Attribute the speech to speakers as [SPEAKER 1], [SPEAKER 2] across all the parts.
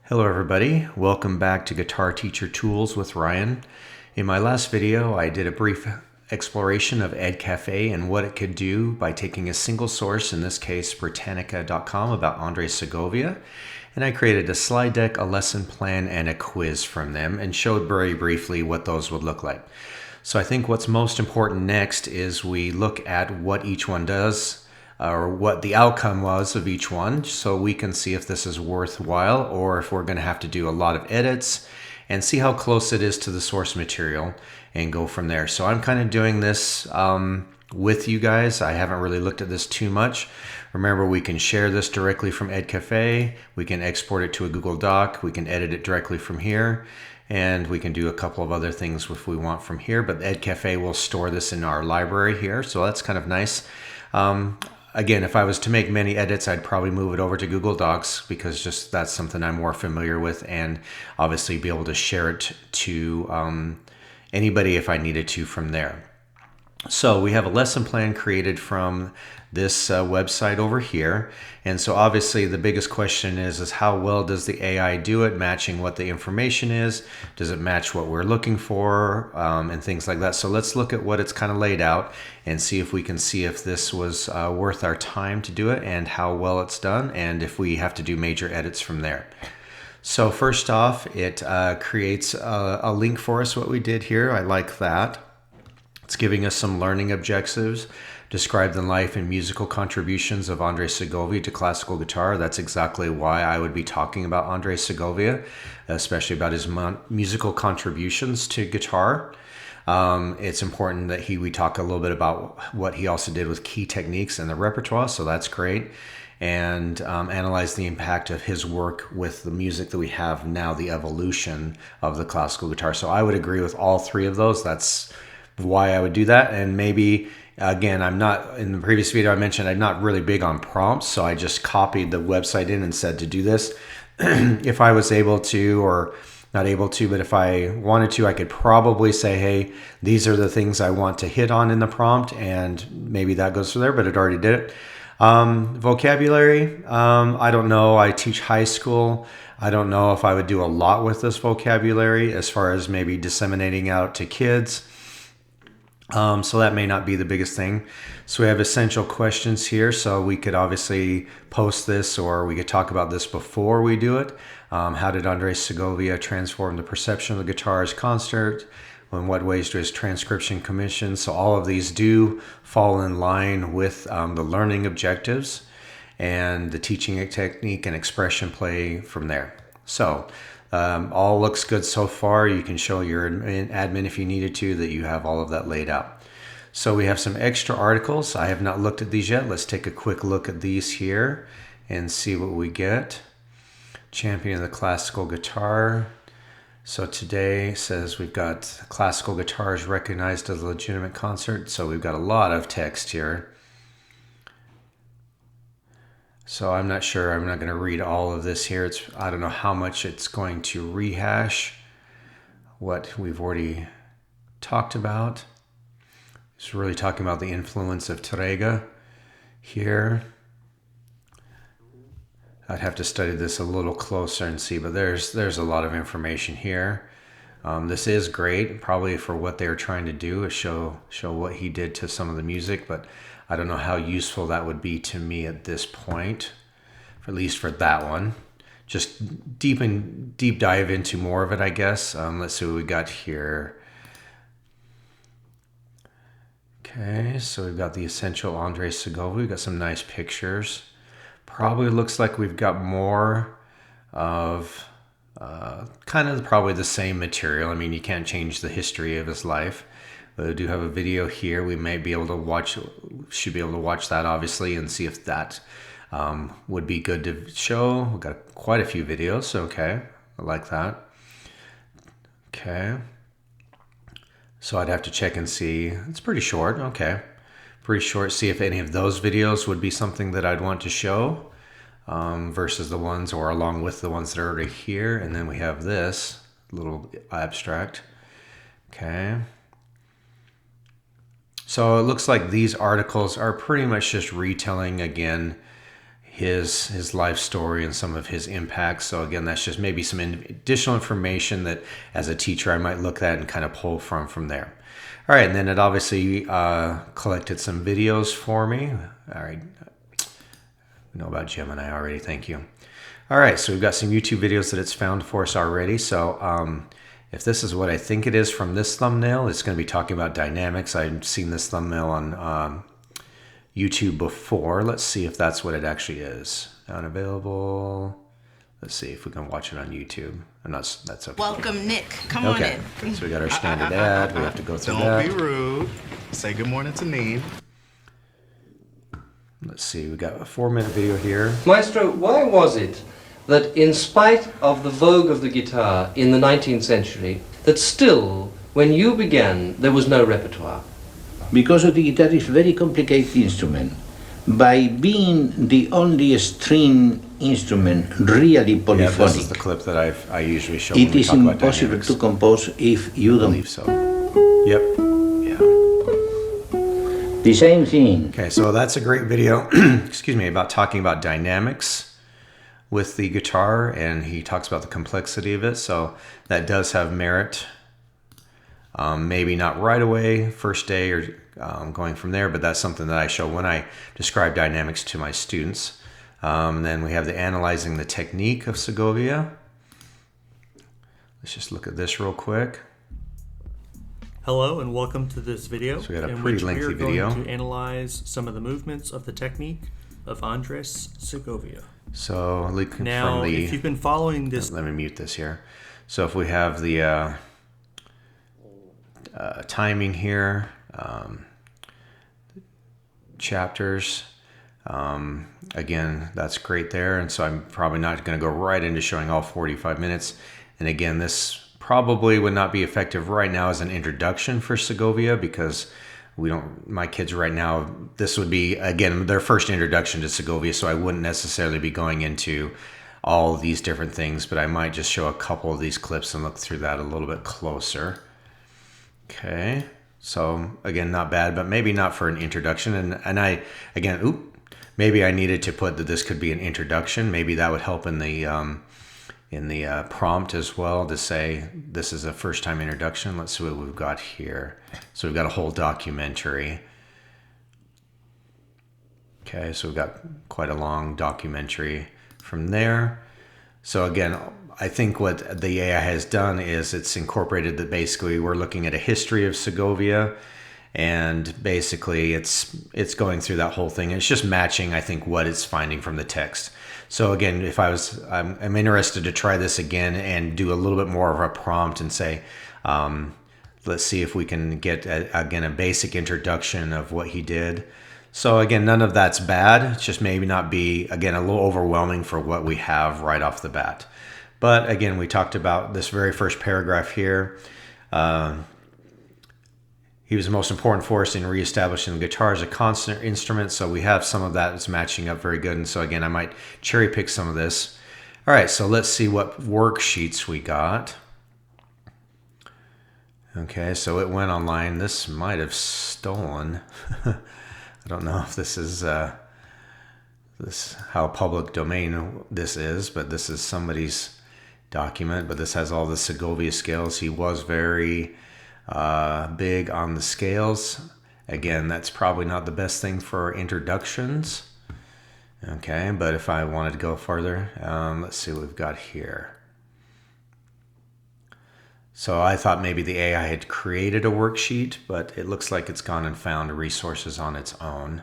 [SPEAKER 1] Hello everybody, welcome back to Guitar Teacher Tools with Ryan. In my last video I did a brief exploration of Edcafe and what it could do by taking a single source, in this case Britannica.com, about Andre Segovia, and I created a slide deck, a lesson plan, and a quiz from them and showed very briefly what those would look like. So I think what's most important next is we look at what each one does, or what the outcome was of each one, so we can see if this is worthwhile or if we're going to have to do a lot of edits and see how close it is to the source material and go from there. So I'm kind of doing this with you guys. I haven't really looked at this too much. Remember, we can share this directly from Edcafe, we can export it to a Google Doc, we can edit it directly from here, and we can do a couple of other things if we want from here, but Edcafe will store this in our library here, so that's kind of nice. Again, if I was to make many edits, I'd probably move it over to Google Docs because just that's something I'm more familiar with, and obviously be able to share it to anybody if I needed to from there. So we have a lesson plan created from this website over here. And so obviously the biggest question is how well does the AI do it, matching what the information is? Does it match what we're looking for, and things like that? So let's look at what it's kind of laid out and see if we can see if this was worth our time to do it and how well it's done, and if we have to do major edits from there. So first off, it creates a link for us, what we did here. I like that. It's giving us some learning objectives. Describe the life and musical contributions of Andre Segovia to classical guitar. That's exactly why I would be talking about Andre Segovia, especially about his musical contributions to guitar. It's important that we talk a little bit about what he also did with key techniques and the repertoire, so that's great. And analyze the impact of his work with the music that we have now, the evolution of the classical guitar. So I would agree with all three of those. That's why I would do that. And maybe, again, I'm not, in the previous video I mentioned, I'm not really big on prompts, so I just copied the website in and said to do this. If I was able to, or not able to, but if I wanted to, I could probably say, hey, these are the things I want to hit on in the prompt, and maybe that goes through there, but it already did it. Vocabulary, I don't know. I teach high school. I don't know if I would do a lot with this vocabulary as far as maybe disseminating out to kids. So that may not be the biggest thing. So we have essential questions here. So we could obviously post this, or we could talk about this before we do it. How did Andre Segovia transform the perception of the guitar as concert? In what ways do his transcription commission? So all of these do fall in line with the learning objectives and the teaching technique and expression play from there. So all looks good so far. You can show your admin if you needed to that you have all of that laid out. So we have some extra articles. I have not looked at these yet. Let's take a quick look at these here and see what we get. Champion of the classical guitar. So today says we've got classical guitars recognized as a legitimate concert. So we've got a lot of text here. So I'm not sure, I'm not going to read all of this here. I don't know how much it's going to rehash what we've already talked about. It's really talking about the influence of Tárrega here. I'd have to study this a little closer and see, but there's a lot of information here. This is great, probably for what they're trying to do, is show what he did to some of the music, but I don't know how useful that would be to me at this point, at least for that one. Just deep dive into more of it, I guess. Let's see what we got here. Okay, so we've got the essential Andre Segovia. We've got some nice pictures. Probably looks like we've got more of kind of probably the same material. I mean, you can't change the history of his life. But I do have a video here. We may be able to watch, should be able to watch that obviously and see if that would be good to show. We've got quite a few videos. Okay, I like that. Okay. So I'd have to check and see. It's pretty short. Okay. Pretty short. See if any of those videos would be something that I'd want to show versus the ones, or along with the ones that are already here. And then we have this little abstract. Okay. So it looks like these articles are pretty much just retelling again his life story and some of his impacts. So again, that's just maybe some additional information that as a teacher I might look at and kind of pull from there. All right, and then it obviously collected some videos for me. All right, we know about Gemini already, thank you. All right, so we've got some YouTube videos that it's found for us already. So if this is what I think it is from this thumbnail, it's going to be talking about dynamics. I've seen this thumbnail on YouTube before. Let's see if that's what it actually is. Unavailable. Let's see if we can watch it on YouTube. That's okay.
[SPEAKER 2] Welcome, Nick. Come on in.
[SPEAKER 1] So we got our standard ad. We have to go through that.
[SPEAKER 3] Don't be rude. Say good morning to Neen.
[SPEAKER 1] Let's see. We got a 4-minute video here.
[SPEAKER 4] Maestro, why was it that in spite of the vogue of the guitar in the 19th century, that still, when you began, there was no repertoire?
[SPEAKER 5] Because the guitar is a very complicated instrument. By being the only string instrument really polyphonic,
[SPEAKER 1] Yeah, this is the clip that I usually show when
[SPEAKER 5] it
[SPEAKER 1] we
[SPEAKER 5] is
[SPEAKER 1] talk about
[SPEAKER 5] impossible
[SPEAKER 1] dynamics.
[SPEAKER 5] to compose if you
[SPEAKER 1] I
[SPEAKER 5] don't.
[SPEAKER 1] believe so. Yep. Yeah.
[SPEAKER 5] The same thing.
[SPEAKER 1] Okay, so that's a great video, excuse me, about talking about dynamics with the guitar, and he talks about the complexity of it. So that does have merit. Maybe not right away, first day, or going from there, but that's something that I show when I describe dynamics to my students. Then we have the analyzing the technique of Segovia. Let's just look at this real quick.
[SPEAKER 6] Hello and welcome to this video,
[SPEAKER 1] So we got a
[SPEAKER 6] in
[SPEAKER 1] pretty
[SPEAKER 6] which we
[SPEAKER 1] lengthy
[SPEAKER 6] are
[SPEAKER 1] video.
[SPEAKER 6] going to analyze some of the movements of the technique of Andres Segovia.
[SPEAKER 1] So
[SPEAKER 6] Now,
[SPEAKER 1] from the,
[SPEAKER 6] if you've been following this,
[SPEAKER 1] let me mute this here. So if we have the timing here, chapters, again, that's great there. And so I'm probably not going to go right into showing all 45 minutes. And again, this probably would not be effective right now as an introduction for Segovia, because my kids right now, this would be, again, their first introduction to Segovia. So I wouldn't necessarily be going into all these different things, but I might just show a couple of these clips and look through that a little bit closer. Okay, so again, not bad, but maybe not for an introduction. And I, again, maybe I needed to put that this could be an introduction. Maybe that would help in the prompt as well, to say this is a first-time introduction. Let's see what we've got here. So we've got a whole documentary. Okay, so we've got quite a long documentary from there. So again, I think what the AI has done is it's incorporated that basically we're looking at a history of Segovia, and basically it's going through that whole thing. It's just matching, I think, what it's finding from the text. So again, if I'm interested to try this again and do a little bit more of a prompt and say, let's see if we can get again a basic introduction of what he did. So again, none of that's bad. It's just maybe not be, again, a little overwhelming for what we have right off the bat. But again, we talked about this very first paragraph here. He was the most important force in reestablishing the guitar as a concert instrument. So we have some of that that's matching up very good. And so again, I might cherry pick some of this. All right, so let's see what worksheets we got. Okay, so it went online. This might have stolen. I don't know if this is how public domain this is, but this is somebody's document. But this has all the Segovia scales. He was very big on the scales. Again, that's probably not the best thing for introductions. Okay, but if I wanted to go further, let's see what we've got here. So I thought maybe the AI had created a worksheet, but it looks like it's gone and found resources on its own.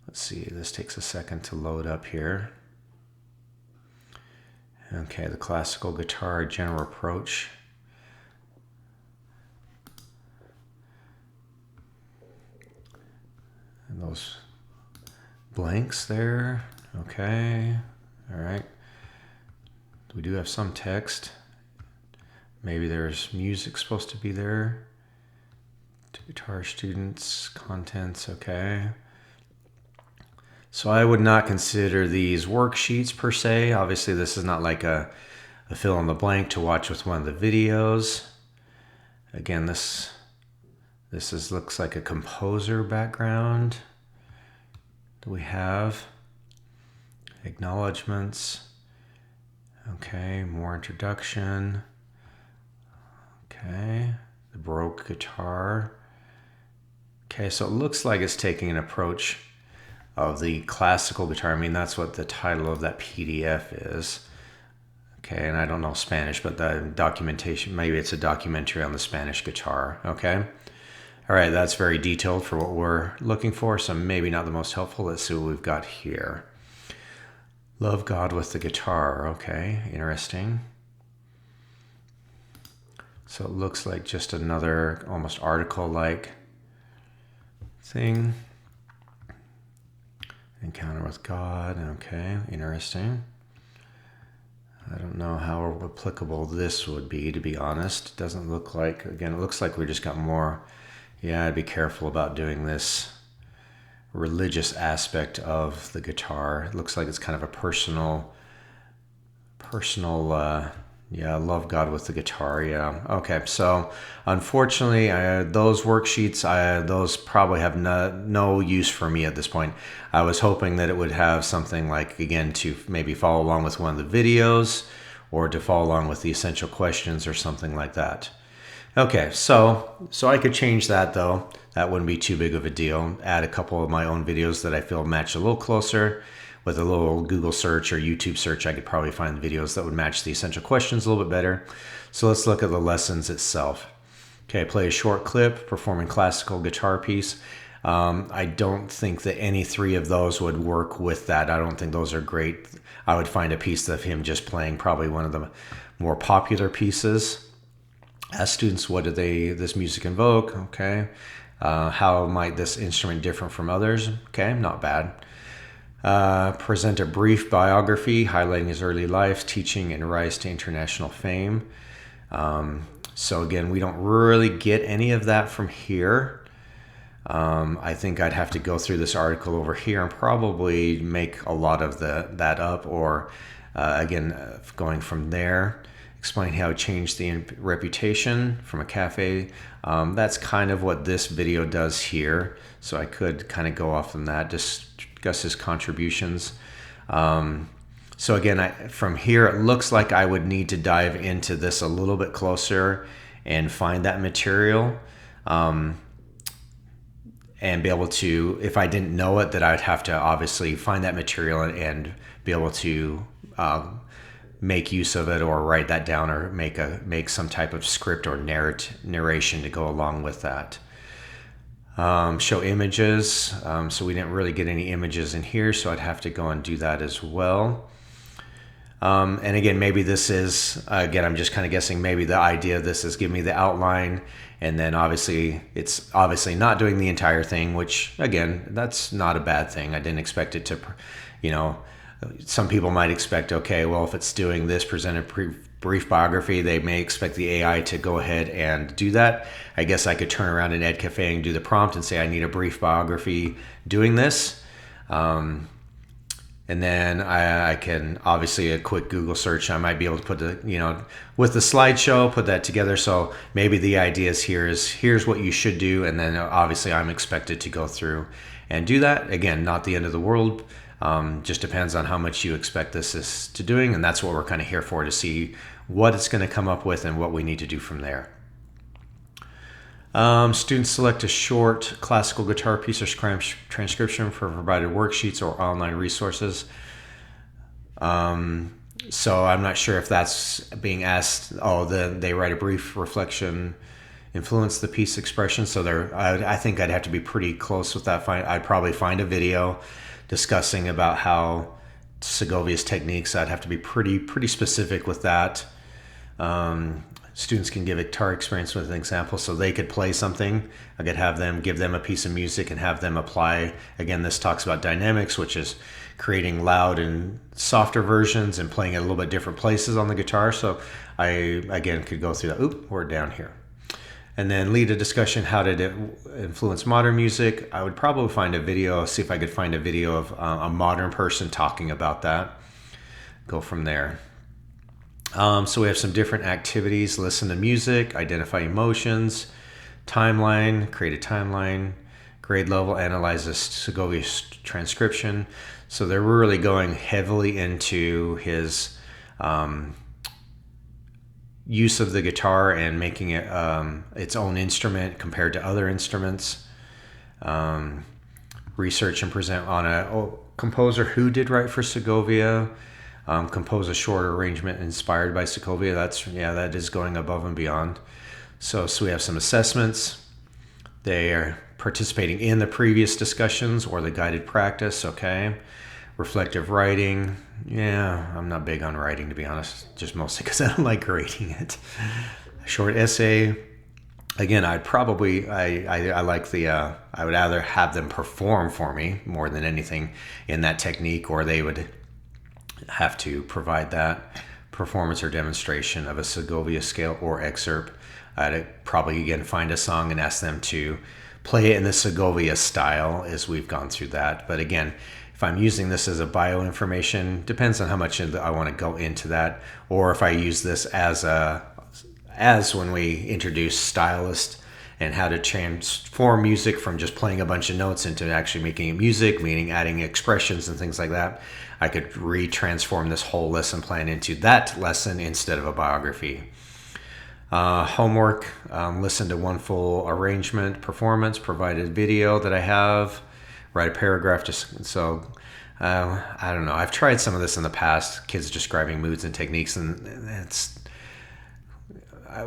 [SPEAKER 1] Let's see, this takes a second to load up here. Okay, the classical guitar general approach. And those blanks there. Okay, all right. We do have some text. Maybe there's music supposed to be there. To guitar students, contents, okay. So I would not consider these worksheets per se. Obviously, this is not like a fill in the blank to watch with one of the videos. Again, this looks like a composer background that we have. Acknowledgements. Okay, more introduction. Okay, the Baroque guitar. Okay, so it looks like it's taking an approach of the classical guitar. I mean, that's what the title of that PDF is. Okay, and I don't know Spanish, but the documentation, maybe it's a documentary on the Spanish guitar. Okay. All right, that's very detailed for what we're looking for, so maybe not the most helpful. Let's see what we've got here. Love God with the guitar. Okay, interesting. So it looks like just another almost article-like thing. Encounter with God. Okay, interesting. I don't know how applicable this would be, to be honest. It doesn't look like, again, it looks like we just got more. Yeah, I'd be careful about doing this religious aspect of the guitar. It looks like it's kind of a personal, yeah, love God with the guitar. Yeah. Okay. So unfortunately, those worksheets, those probably have no use for me at this point. I was hoping that it would have something like, again, to maybe follow along with one of the videos or to follow along with the essential questions or something like that. Okay. So I could change that though. That wouldn't be too big of a deal. Add a couple of my own videos that I feel match a little closer. With a little Google search or YouTube search, I could probably find videos that would match the essential questions a little bit better. So let's look at the lessons itself. Okay, play a short clip, performing classical guitar piece. I don't think that any three of those would work with that. I don't think those are great. I would find a piece of him just playing probably one of the more popular pieces. Ask students, what did this music invoke? Okay. How might this instrument differ from others? Okay, not bad. Present a brief biography highlighting his early life, teaching, and rise to international fame. So again, we don't really get any of that from here. I think I'd have to go through this article over here and probably make a lot of that up, or again, going from there. Explain how it changed the reputation from a cafe. That's kind of what this video does here. So I could kind of go off on that, discuss his contributions. So again, from here, it looks like I would need to dive into this a little bit closer and find that material. And be able to, if I didn't know it, that I'd have to obviously find that material and be able to make use of it, or write that down, or make some type of script or narration to go along with that. Show images. So we didn't really get any images in here, so I'd have to go and do that as well. And again, maybe this is, again, I'm just kind of guessing, maybe the idea of this is give me the outline, and then obviously it's obviously not doing the entire thing, which again, that's not a bad thing. I didn't expect it to, some people might expect, okay, well, if it's doing this, present a brief biography, they may expect the AI to go ahead and do that. I guess I could turn around in Edcafe and do the prompt and say, I need a brief biography doing this. And then I can, obviously, a quick Google search, I might be able to put with the slideshow, put that together. So maybe the idea is here's what you should do. And then obviously I'm expected to go through and do that. Again, not the end of the world. Just depends on how much you expect this is to doing. And that's what we're kind of here for, to see what it's going to come up with and what we need to do from there. Students select a short classical guitar piece or transcription for provided worksheets or online resources. So I'm not sure if that's being asked. They write a brief reflection, influence the piece expression. So I think I'd have to be pretty close with that. I'd probably find a video discussing about how Segovia's techniques. I'd have to be pretty specific with that. Students can give a guitar experience with an example, so they could play something. I could give them a piece of music and have them apply. Again, this talks about dynamics, which is creating loud and softer versions and playing at a little bit different places on the guitar. So I, again, could go through that. Oop, we're down here. And then lead a discussion, how did it influence modern music? I would probably find a video, see if I could find a video of a modern person talking about that. Go from there. So we have some different activities: listen to music, identify emotions, timeline, create a timeline, grade level, analyzes Segovia transcription. So they're really going heavily into his use of the guitar and making it its own instrument compared to other instruments. Research and present on a composer who did write for Segovia. Compose a short arrangement inspired by Segovia. That is going above and beyond. So we have some assessments. They are participating in the previous discussions or the guided practice. Okay. Reflective writing. Yeah, I'm not big on writing, to be honest, just mostly because I don't like grading it. Short essay. Again, I like I would either have them perform for me more than anything in that technique, or they would have to provide that performance or demonstration of a Segovia scale or excerpt. I'd probably, again, find a song and ask them to play it in the Segovia style as we've gone through that. But again, if I'm using this as a bioinformation, depends on how much I want to go into that, or if I use this as when we introduce stylist and how to transform music from just playing a bunch of notes into actually making it music, meaning adding expressions and things like that. I could retransform this whole lesson plan into that lesson instead of a biography. Homework, listen to one full arrangement, performance, provided video that I have, write a paragraph. I don't know. I've tried some of this in the past, kids describing moods and techniques, and it's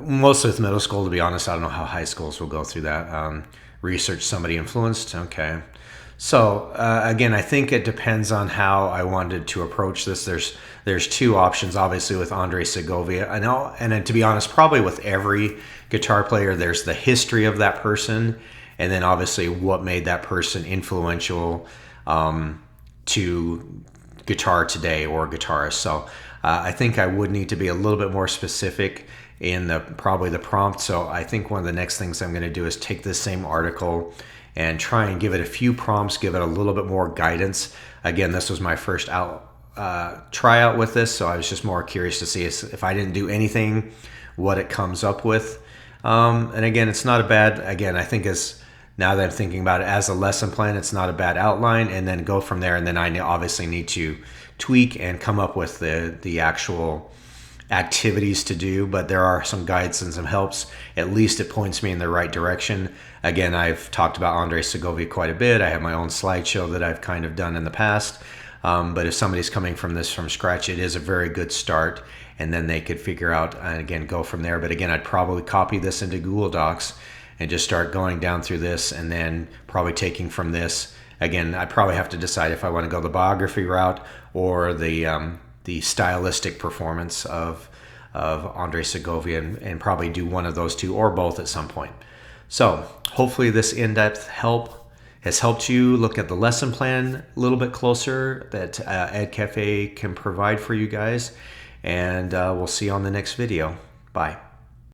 [SPEAKER 1] mostly with middle school, to be honest. I don't know how high schools will go through that. Research somebody influenced. Okay. So again, I think it depends on how I wanted to approach this. There's two options, obviously, with Andre Segovia. I know, and to be honest, probably with every guitar player, there's the history of that person, and then obviously what made that person influential to guitar today or guitarists. So I think I would need to be a little bit more specific in probably the prompt. So I think one of the next things I'm going to do is take this same article and try and give it a few prompts, give it a little bit more guidance. Again, this was my first tryout with this, so I was just more curious to see if I didn't do anything, what it comes up with. And again, it's not a bad, again, I think now that I'm thinking about it as a lesson plan, it's not a bad outline, and then go from there. And then I obviously need to tweak and come up with the actual activities to do, but there are some guides and some helps. At least it points me in the right direction. Again, I've talked about Andre Segovia quite a bit. I have my own slideshow that I've kind of done in the past. But if somebody's coming from this from scratch, it is a very good start, and then they could figure out and again go from there. But again, I'd probably copy this into Google Docs and just start going down through this, and then probably taking from this. Again, I probably have to decide if I want to go the biography route or the stylistic performance of Andre Segovia, and probably do one of those two or both at some point. So hopefully this in-depth help has helped you look at the lesson plan a little bit closer that Edcafe can provide for you guys. And we'll see you on the next video. Bye.